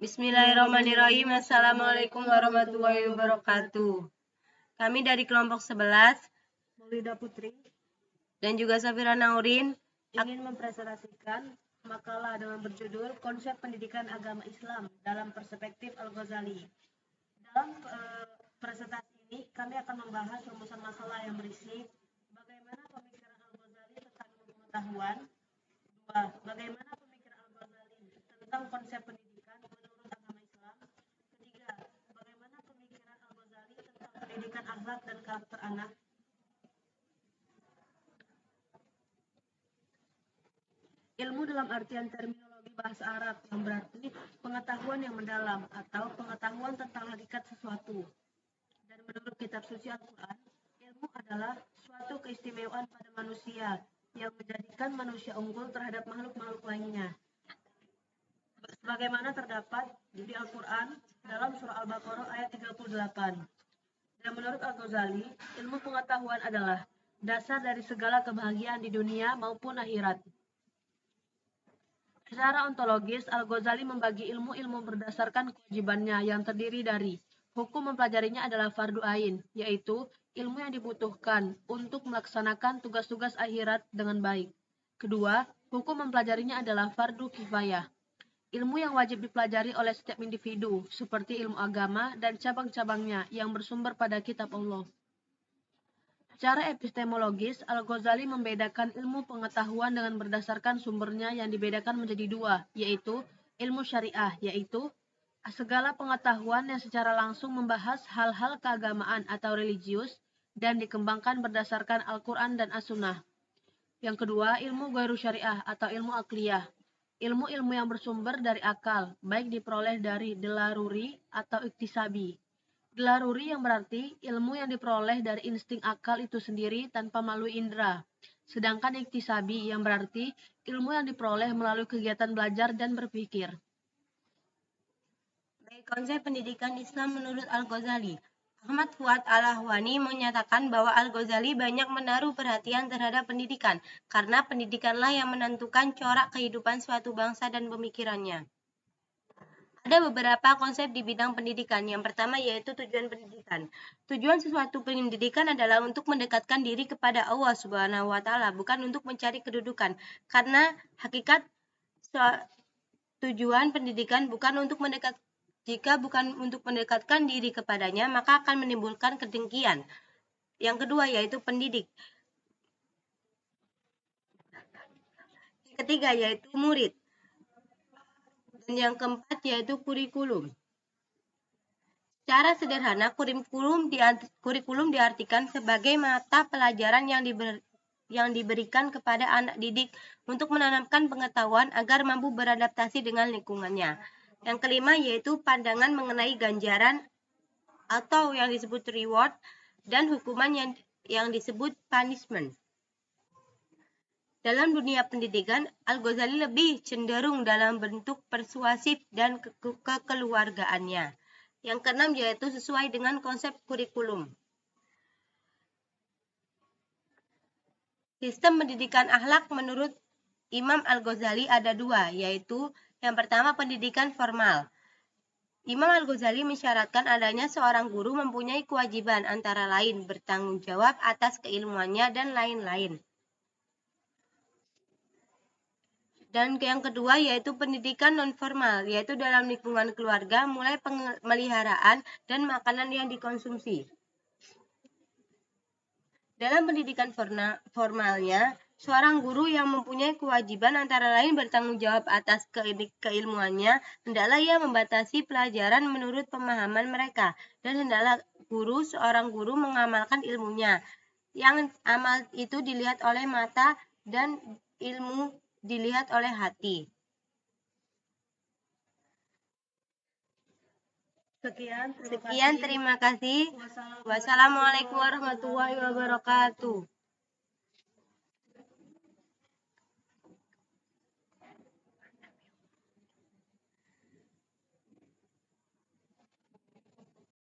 Bismillahirrahmanirrahim. Assalamualaikum warahmatullahi wabarakatuh. Kami dari kelompok 11, Maulida Putri, dan juga Safira Naurin ingin mempresentasikan makalah dengan berjudul Konsep Pendidikan Agama Islam dalam Perspektif Al-Ghazali. Dalam presentasi ini, kami akan membahas rumusan masalah yang berisi bagaimana pemikiran Al-Ghazali tentang ilmu pengetahuan, 2. Bagaimana pemikiran Al-Ghazali tentang konsep pendidikan menurut agama Islam, 3. Bagaimana pemikiran Al-Ghazali tentang pendidikan akhlak dan karakter anak. Ilmu dalam artian terminologi bahasa Arab yang berarti pengetahuan yang mendalam atau pengetahuan tentang hakikat sesuatu. Dan menurut kitab suci Al-Quran, ilmu adalah suatu keistimewaan pada manusia yang menjadikan manusia unggul terhadap makhluk-makhluk lainnya. Sebagaimana terdapat di Al-Quran dalam surah Al-Baqarah ayat 38. Dan menurut Al-Ghazali, ilmu pengetahuan adalah dasar dari segala kebahagiaan di dunia maupun akhirat. Secara ontologis, Al-Ghazali membagi ilmu-ilmu berdasarkan kewajibannya yang terdiri dari hukum mempelajarinya adalah fardu ain, yaitu ilmu yang dibutuhkan untuk melaksanakan tugas-tugas akhirat dengan baik. Kedua, hukum mempelajarinya adalah fardu kifayah, ilmu yang wajib dipelajari oleh setiap individu, seperti ilmu agama dan cabang-cabangnya yang bersumber pada kitab Allah. Secara epistemologis, Al-Ghazali membedakan ilmu pengetahuan dengan berdasarkan sumbernya yang dibedakan menjadi dua, yaitu ilmu syariah, yaitu segala pengetahuan yang secara langsung membahas hal-hal keagamaan atau religius dan dikembangkan berdasarkan Al-Quran dan As-Sunnah. Yang kedua, ilmu ghairu syariah atau ilmu akliyah, ilmu-ilmu yang bersumber dari akal, baik diperoleh dari delaruri atau iktisabi. Delaruri yang berarti ilmu yang diperoleh dari insting akal itu sendiri tanpa melalui indera. Sedangkan iktisabi yang berarti ilmu yang diperoleh melalui kegiatan belajar dan berpikir. Baik, konsep pendidikan Islam menurut Al-Ghazali. Ahmad Fuad Al-Ahwani menyatakan bahwa Al-Ghazali banyak menaruh perhatian terhadap pendidikan, karena pendidikanlah yang menentukan corak kehidupan suatu bangsa dan pemikirannya. Ada beberapa konsep di bidang pendidikan. Yang pertama yaitu tujuan pendidikan. Tujuan sesuatu pendidikan adalah untuk mendekatkan diri kepada Allah Subhanahu wa taala, bukan untuk mencari kedudukan. Karena hakikat tujuan pendidikan bukan untuk jika bukan untuk mendekatkan diri kepadanya, maka akan menimbulkan kedengkian. Yang kedua yaitu pendidik. Yang ketiga yaitu murid. Dan yang keempat yaitu kurikulum. Secara sederhana, kurikulum diartikan sebagai mata pelajaran yang diberikan kepada anak didik untuk menanamkan pengetahuan agar mampu beradaptasi dengan lingkungannya. Yang kelima yaitu pandangan mengenai ganjaran atau yang disebut reward dan hukuman yang disebut punishment. Dalam dunia pendidikan, Al-Ghazali lebih cenderung dalam bentuk persuasif dan kekeluargaannya. Yang keenam yaitu sesuai dengan konsep kurikulum. Sistem pendidikan akhlak menurut Imam Al-Ghazali ada dua, yaitu yang pertama pendidikan formal. Imam Al-Ghazali mensyaratkan adanya seorang guru mempunyai kewajiban antara lain bertanggung jawab atas keilmuannya dan lain-lain. Dan yang kedua yaitu pendidikan non-formal, yaitu dalam lingkungan keluarga mulai pemeliharaan dan makanan yang dikonsumsi. Dalam pendidikan formalnya, seorang guru yang mempunyai kewajiban antara lain bertanggung jawab atas keilmuannya, hendaklah ia membatasi pelajaran menurut pemahaman mereka, dan hendaklah seorang guru mengamalkan ilmunya. Yang amal itu dilihat oleh mata dan ilmu dilihat oleh hati. Sekian, terima kasih. Wassalamualaikum warahmatullahi wabarakatuh.